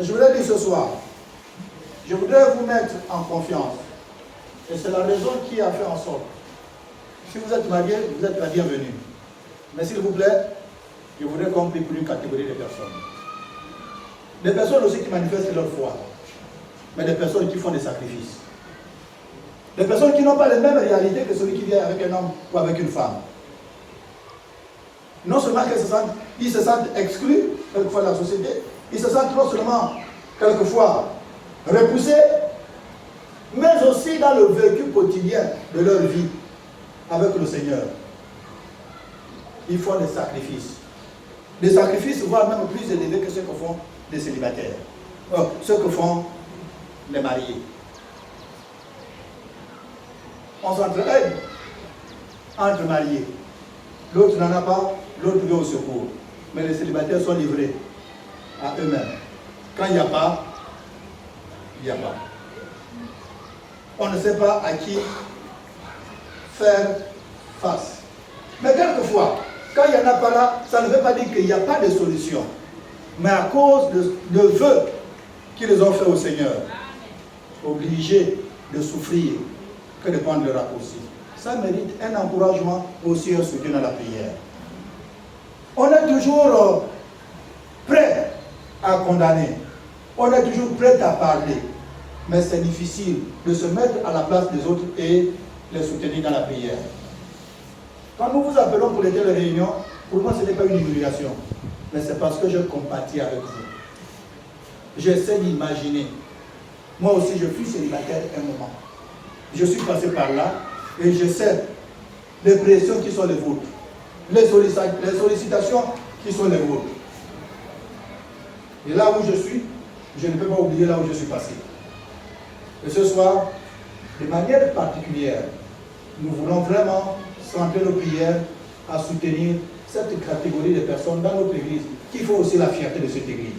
Je voudrais dire ce soir, je voudrais vous mettre en confiance. Et c'est la raison qui a fait en sorte. Si vous êtes marié, vous êtes la bienvenue. Mais s'il vous plaît, je voudrais qu'on prie pour une catégorie de personnes. Des personnes aussi qui manifestent leur foi, mais des personnes qui font des sacrifices. Des personnes qui n'ont pas les mêmes réalités que celui qui vient avec un homme ou avec une femme. Non seulement ils se sentent exclus, quelquefois de la société, ils se sentent non seulement, quelquefois, repoussés, mais aussi dans le vécu quotidien de leur vie avec le Seigneur. Ils font des sacrifices. Des sacrifices, voire même plus élevés que ceux que font les célibataires. Ceux que font les mariés. On s'entraide entre mariés. L'autre n'en a pas, l'autre vient au secours. Mais les célibataires sont livrés à eux-mêmes. Quand il n'y a pas, il n'y a pas. On ne sait pas à qui faire face. Mais quelquefois, quand il n'y en a pas là, ça ne veut pas dire qu'il n'y a pas de solution. Mais à cause de vœux qu'ils ont fait au Seigneur, obligés de souffrir que de prendre le raccourci. Ça mérite un encouragement, aussi un soutien dans la prière. On est toujours prêt à condamner. On est toujours prêt à parler. Mais c'est difficile de se mettre à la place des autres et les soutenir dans la prière. Quand nous vous appelons pour les telles réunions, pour moi ce n'est pas une humiliation. Mais c'est parce que je compatis avec vous. J'essaie d'imaginer. Moi aussi je fus célibataire un moment. Je suis passé par là et je sais les pressions qui sont les vôtres. Les sollicitations qui sont les vôtres. Et là où je suis, je ne peux pas oublier là où je suis passé. Et ce soir, de manière particulière, nous voulons vraiment centrer nos prières à soutenir cette catégorie de personnes dans notre église, qui font aussi la fierté de cette église.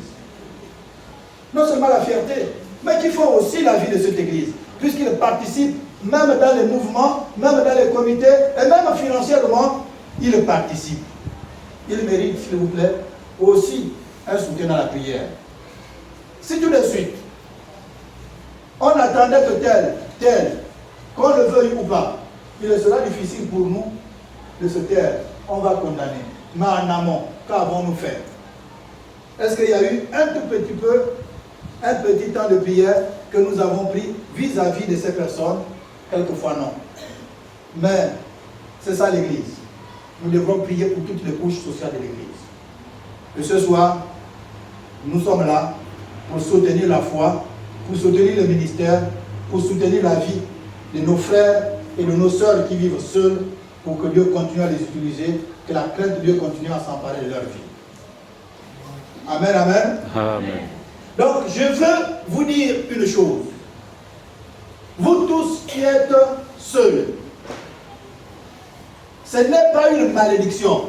Non seulement la fierté, mais qui font aussi la vie de cette église, puisqu'ils participent même dans les mouvements, même dans les comités, et même financièrement, ils participent. Ils méritent, s'il vous plaît, aussi un soutien dans la prière. Si tout de suite, on attendait que tel, qu'on le veuille ou pas, il sera difficile pour nous de se taire. On va condamner. Mais en amont, qu'avons-nous fait? Est-ce qu'il y a eu un tout petit peu, un petit temps de prière que nous avons pris vis-à-vis de ces personnes? Quelquefois non. Mais c'est ça l'Église. Nous devrons prier pour toutes les couches sociales de l'Église. Et ce soir, nous sommes là pour soutenir la foi, pour soutenir le ministère, pour soutenir la vie de nos frères et de nos sœurs qui vivent seuls, pour que Dieu continue à les utiliser, que la crainte de Dieu continue à s'emparer de leur vie. Amen, amen. Amen. Donc, je veux vous dire une chose. Vous tous qui êtes seuls, ce n'est pas une malédiction.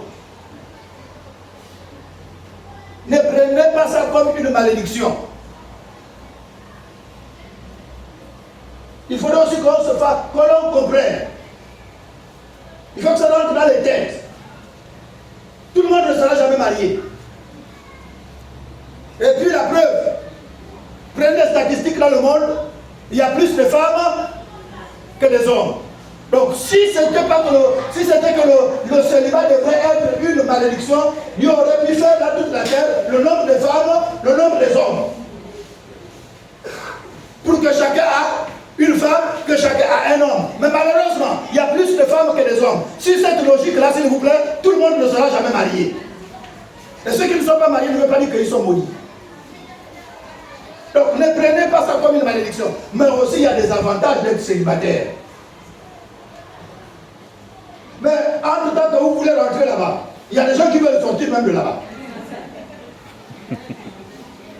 Ne prenez pas ça comme une malédiction. Il faudra aussi qu'on se fasse, que l'on comprenne. Il faut que ça rentre dans les têtes. Tout le monde ne sera jamais marié. Et puis la preuve, prenez les statistiques dans le monde, il y a plus de femmes que des hommes. Donc si c'était que le célibat devrait être une malédiction, Dieu aurait pu faire dans toute la terre le nombre de femmes, le nombre des hommes. Pour que chacun a une femme, que chacun a un homme. Mais malheureusement, il y a plus de femmes que des hommes. Si cette logique-là, s'il vous plaît, tout le monde ne sera jamais marié. Et ceux qui ne sont pas mariés ne veulent pas dire qu'ils sont maudits. Donc ne prenez pas ça comme une malédiction. Mais aussi, il y a des avantages d'être célibataire. Mais en tout temps que vous voulez rentrer là-bas, il y a des gens qui veulent sortir même de là-bas.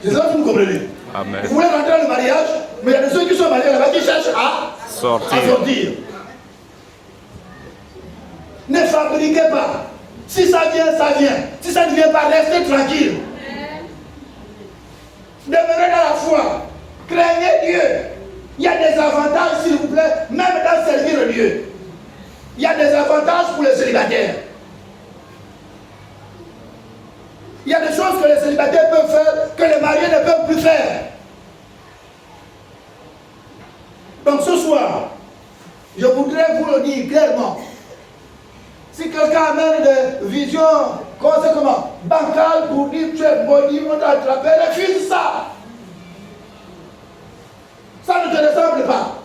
C'est ça que vous comprenez. Amen. Vous voulez rentrer dans le mariage, mais il y a des gens qui sont mariés là-bas qui cherchent à sortir. Ne fabriquez pas. Si ça vient, ça vient. Si ça ne vient pas, restez tranquille. Demeurez dans la foi. Craignez Dieu. Il y a des avantages, s'il vous plaît, même dans servir Dieu. Il y a des avantages pour les célibataires. Il y a des choses que les célibataires peuvent faire que les mariés ne peuvent plus faire. Donc ce soir, je voudrais vous le dire clairement. Si quelqu'un amène des visions, bancales pour dire tu es maudit, on t'a attrapé, refuse ça. Ça ne te ressemble pas.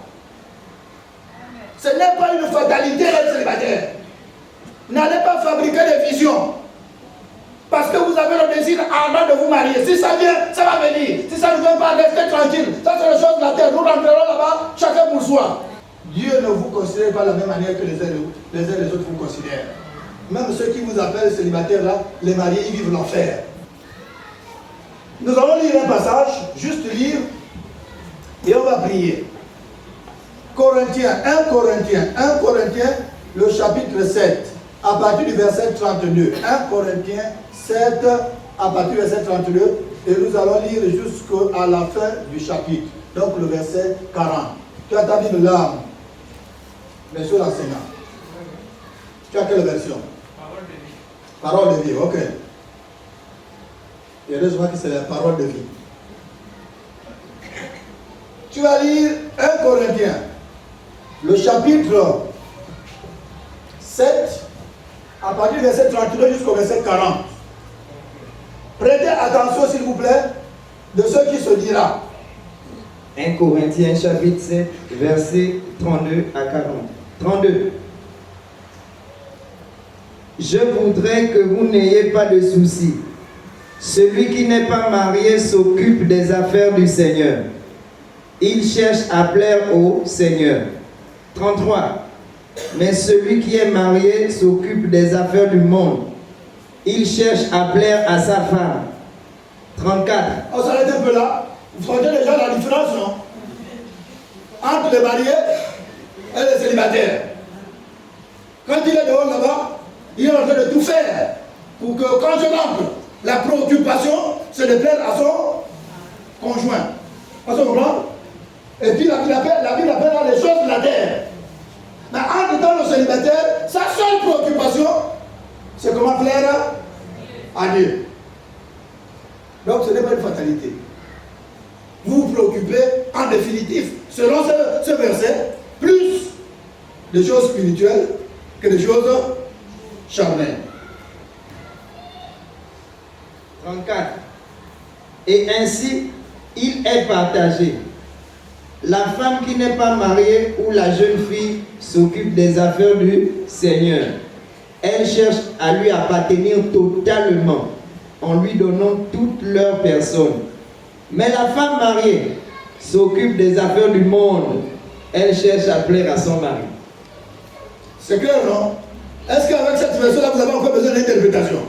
Ce n'est pas une fatalité d'être célibataire. N'allez pas fabriquer des visions. Parce que vous avez le désir ardent de vous marier. Si ça vient, ça va venir. Si ça ne vient pas, restez tranquille. Ça, c'est les choses de la terre. Nous rentrerons là-bas, chacun pour soi. Dieu ne vous considère pas de la même manière que les uns et les autres vous considèrent. Même ceux qui vous appellent célibataires là, les mariés, ils vivent l'enfer. Nous allons lire un passage, juste lire, et on va prier. 1 Corinthiens, le chapitre 7, à partir du verset 32. 1 Corinthiens 7, à partir du verset 32, et nous allons lire jusqu'à la fin du chapitre, donc le verset 40. Tu as ta Bible là, monsieur l'enseignant. Tu as quelle version? Parole de vie, ok. Et heureusement que c'est la parole de vie. Tu vas lire 1 Corinthiens, le chapitre 7, à partir du verset 32 jusqu'au verset 40. Prêtez attention, s'il vous plaît, de ce qui se dira. 1 Corinthiens, chapitre 7, verset 32 à 40. 32. Je voudrais que vous n'ayez pas de soucis. Celui qui n'est pas marié s'occupe des affaires du Seigneur. Il cherche à plaire au Seigneur. 33. Mais celui qui est marié s'occupe des affaires du monde. Il cherche à plaire à sa femme. 34. On s'arrête un peu là. Vous sentez déjà la différence, non? Entre les mariés et les célibataires. Quand il est dehors là-bas, il est en train de tout faire pour que quand je rentre, la préoccupation, c'est de plaire à son conjoint. On se comprend? Et puis la Bible appelle dans les choses de la terre. Mais entre temps, le célibataire, sa seule préoccupation, c'est comment plaire à Dieu. Donc ce n'est pas une fatalité. Vous vous préoccupez en définitive, selon ce verset, plus de choses spirituelles que de choses charnelles. 34. Et ainsi, il est partagé. La femme qui n'est pas mariée ou la jeune fille s'occupe des affaires du Seigneur. Elle cherche à lui appartenir totalement en lui donnant toute leur personne. Mais la femme mariée s'occupe des affaires du monde. Elle cherche à plaire à son mari. C'est clair, non? Est-ce qu'avec cette version-là, vous avez encore besoin d'interprétation?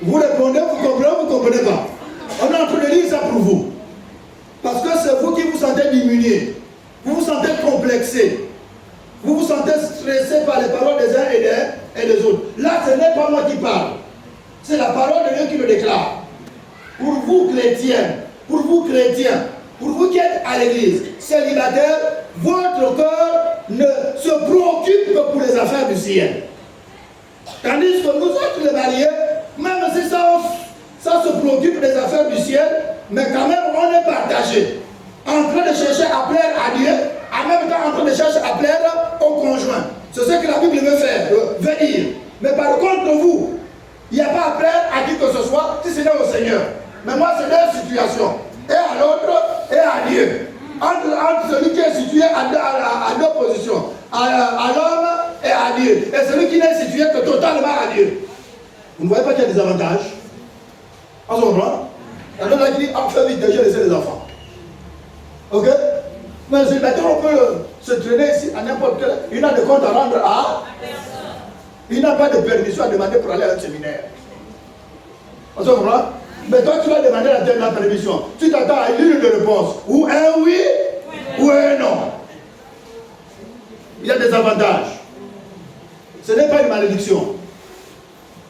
Vous répondez, vous comprenez pas. On est en train de lire ça pour vous. Parce que c'est vous qui vous sentez diminué. Vous vous sentez complexé. Vous vous sentez stressé par les paroles des uns et des autres. Là, ce n'est pas moi qui parle. C'est la parole de Dieu qui le déclare. Pour vous chrétiens, pour vous qui êtes à l'église, célibataires, votre cœur ne se préoccupe que pour les affaires du ciel. Tandis que nous autres les mariés, même si ça se préoccupe des affaires du ciel, mais quand même on est partagé. En train de chercher à plaire à Dieu, en même temps en train de chercher à plaire au conjoint. C'est ce que la Bible veut dire. Mais par contre vous, il n'y a pas à plaire à qui que ce soit si ce n'est au Seigneur. Mais moi c'est deux situations. Et à l'autre et à Dieu. Entre celui qui est situé à deux positions. À l'homme et à Dieu. Et celui qui n'est situé que totalement à Dieu. Vous ne voyez pas qu'il y a des avantages? En ce moment, il y en a qui dit, fais vite, j'ai laissé les enfants. Ok? Mais le célibataire, on peut se traîner ici à n'importe quel. Il n'a de compte à rendre à personne. Il n'a pas de permission à demander pour aller à un séminaire. On se comprend? Mais toi, tu vas demander la permission. Tu t'attends à une de réponse. Ou un oui, ou un non. Il y a des avantages. Ce n'est pas une malédiction.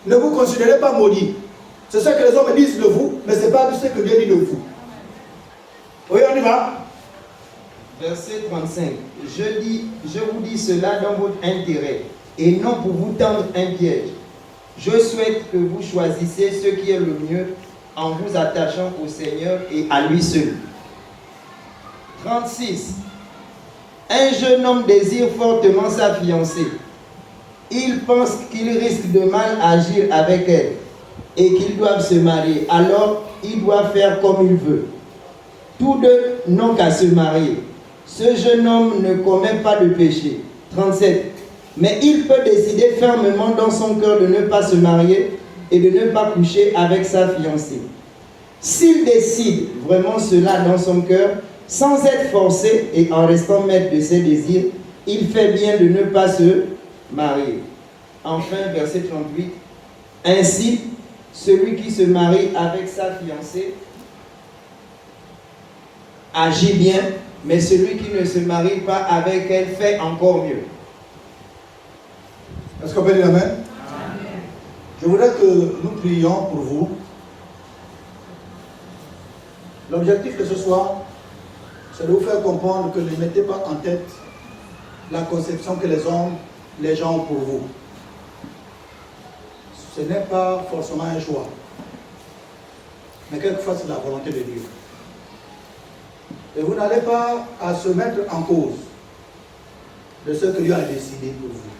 Ne vous considérez pas maudit. C'est ce que les hommes disent de vous, mais ce n'est pas ce que Dieu dit de vous. Oui, on y va. Verset 35. Je vous dis cela dans votre intérêt, et non pour vous tendre un piège. Je souhaite que vous choisissiez ce qui est le mieux en vous attachant au Seigneur et à lui seul. 36. Un jeune homme désire fortement sa fiancée. Il pense qu'il risque de mal agir avec elle et qu'ils doivent se marier. Alors, il doit faire comme il veut. Tous deux n'ont qu'à se marier. Ce jeune homme ne commet pas de péché. 37. Mais il peut décider fermement dans son cœur de ne pas se marier et de ne pas coucher avec sa fiancée. S'il décide vraiment cela dans son cœur, sans être forcé et en restant maître de ses désirs, il fait bien de ne pas se marier. Enfin, verset 38. Ainsi, celui qui se marie avec sa fiancée agit bien, mais celui qui ne se marie pas avec elle fait encore mieux. Est-ce qu'on peut dire amen? Je voudrais que nous prions pour vous. L'objectif de ce soir, c'est de vous faire comprendre que ne mettez pas en tête la conception que les gens ont pour vous. Ce n'est pas forcément un choix, mais quelquefois c'est la volonté de Dieu. Et vous n'allez pas à se mettre en cause de ce que Dieu a décidé pour vous,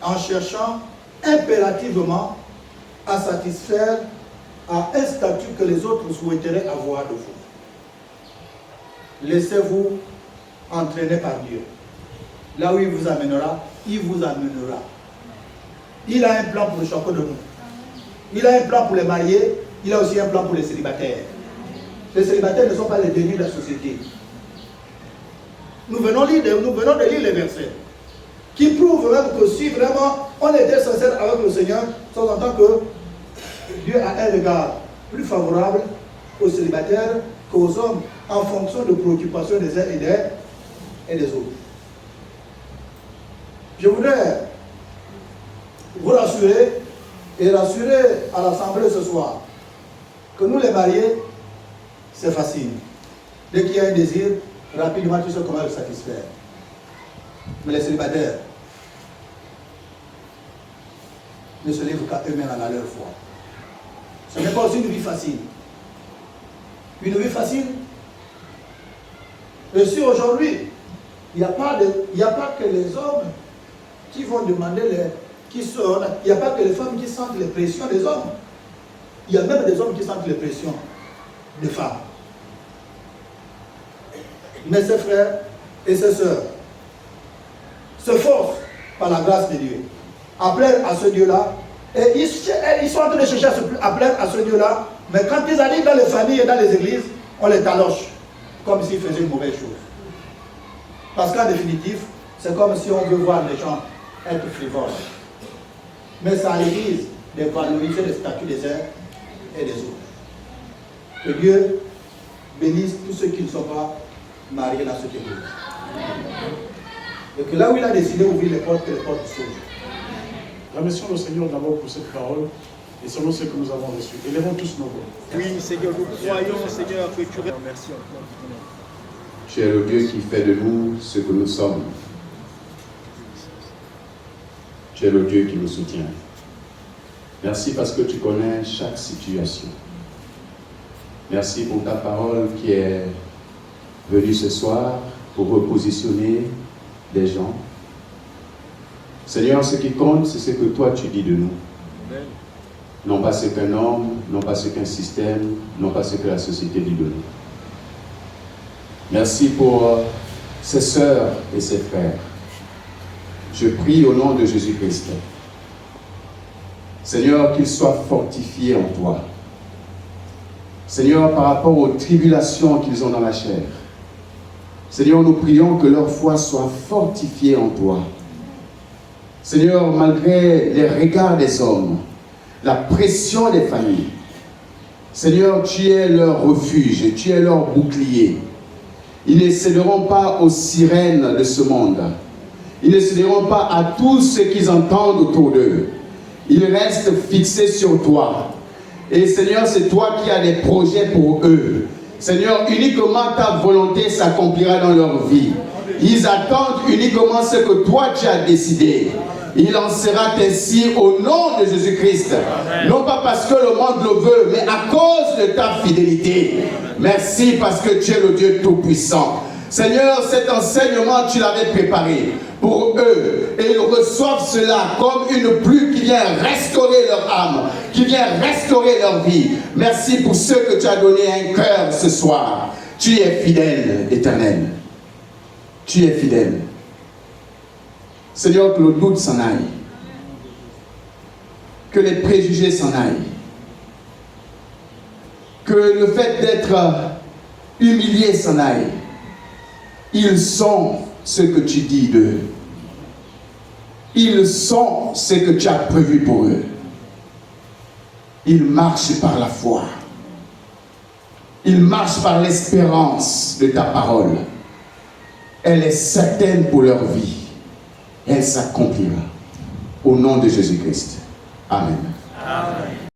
en cherchant impérativement à satisfaire à un statut que les autres souhaiteraient avoir de vous. Laissez-vous entraîner par Dieu. Là où il vous amènera, il vous amènera. Il a un plan pour chacun de nous. Il a un plan pour les mariés, il a aussi un plan pour les célibataires. Les célibataires ne sont pas les derniers de la société. Nous venons de lire les versets qui prouvent même que si vraiment on était sincère avec le Seigneur, on entend que Dieu a un regard plus favorable aux célibataires qu'aux hommes en fonction de préoccupations des uns et des autres. Je voudrais vous rassurer et rassurer à l'Assemblée ce soir que nous les mariés, c'est facile. Dès qu'il y a un désir, rapidement tu sais comment le satisfaire. Mais les célibataires ne se livrent qu'à eux-mêmes à leur foi. Ce n'est pas aussi une vie facile. Une vie facile. Et si aujourd'hui, il n'y a pas que les hommes qui vont demander il n'y a pas que les femmes qui sentent les pressions des hommes. Il y a même des hommes qui sentent les pressions des femmes. Mais ses frères et ses sœurs se forcent par la grâce de Dieu à plaire à ce Dieu-là. Et ils sont en train de chercher à plaire à ce Dieu-là. Mais quand ils arrivent dans les familles et dans les églises, on les taloche comme s'ils faisaient une mauvaise chose. Parce qu'en définitive, c'est comme si on veut voir les gens être frivoles. Mais ça risque de valoriser les statuts des uns et des autres. Que Dieu bénisse tous ceux qui ne sont pas mariés dans cette église. Et que là où il a décidé d'ouvrir les portes, que les portes s'ouvrent. Remercions le Seigneur d'abord pour cette parole et selon ce que nous avons reçu. Élevons tous nos voix. Oui, Seigneur, nous croyons, Seigneur, que tu remercies encore. Tu es le Dieu qui fait de nous ce que nous sommes. Tu es le Dieu qui nous soutient. Merci parce que tu connais chaque situation. Merci pour ta parole qui est venue ce soir pour repositionner des gens. Seigneur, ce qui compte, c'est ce que toi tu dis de nous. Amen. Non pas ce qu'un homme, non pas ce qu'un système, non pas ce que la société dit de nous. Merci pour ses sœurs et ses frères. Je prie au nom de Jésus-Christ. Seigneur, qu'ils soient fortifiés en toi. Seigneur, par rapport aux tribulations qu'ils ont dans la chair. Seigneur, nous prions que leur foi soit fortifiée en toi. Seigneur, malgré les regards des hommes, la pression des familles, Seigneur, tu es leur refuge, tu es leur bouclier. Ils ne céderont pas aux sirènes de ce monde. Ils ne céderont pas à tout ce qu'ils entendent autour d'eux. Ils restent fixés sur toi. Et Seigneur, c'est toi qui as des projets pour eux. Seigneur, uniquement ta volonté s'accomplira dans leur vie. Ils attendent uniquement ce que toi tu as décidé. Il en sera ainsi au nom de Jésus-Christ. Non pas parce que le monde le veut, mais à cause de ta fidélité. Merci parce que tu es le Dieu Tout-Puissant. Seigneur, cet enseignement, tu l'avais préparé pour eux. Et ils reçoivent cela comme une pluie qui vient restaurer leur âme, qui vient restaurer leur vie. Merci pour ceux que tu as donné un cœur ce soir. Tu es fidèle, Éternel. Tu es fidèle. Seigneur, que le doute s'en aille. Que les préjugés s'en aillent. Que le fait d'être humilié s'en aille. Ils sont ce que tu dis d'eux. Ils sont ce que tu as prévu pour eux. Ils marchent par la foi. Ils marchent par l'espérance de ta parole. Elle est certaine pour leur vie. Elle s'accomplira. Au nom de Jésus-Christ. Amen. Amen.